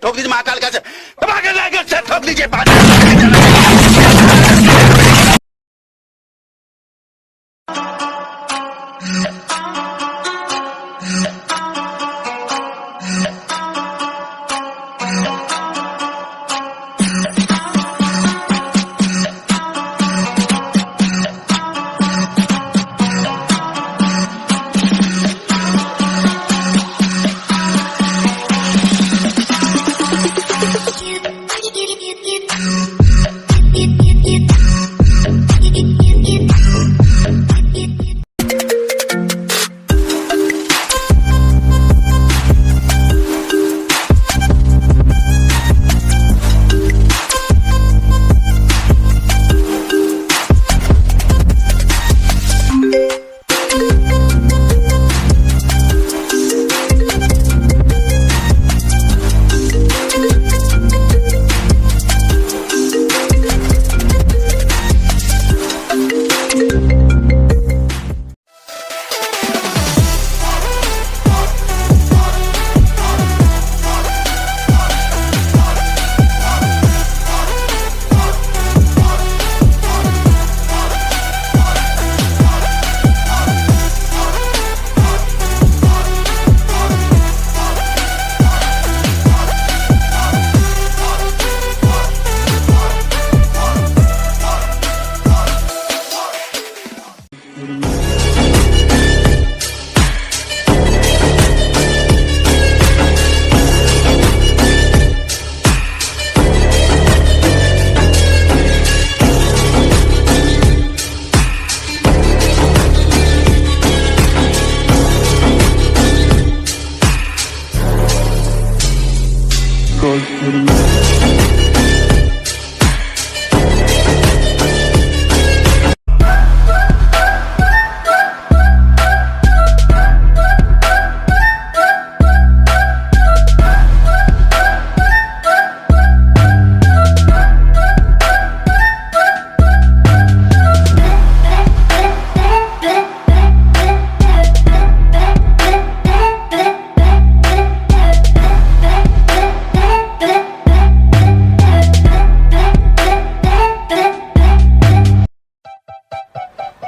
ठोक दीजिए महाकाल का दबा के लाके से ठोक दीजिए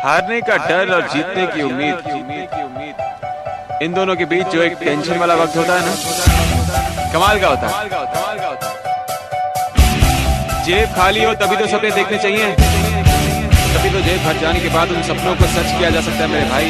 हारने का डर और जीतने की उम्मीद, इन दोनों के बीच जो एक टेंशन वाला वक्त होता है ना, कमाल का होता है। जेब खाली हो तभी तो सपने देखने चाहिए, तभी तो जेब भर जाने के बाद उन सपनों को सच किया जा सकता है मेरे भाई।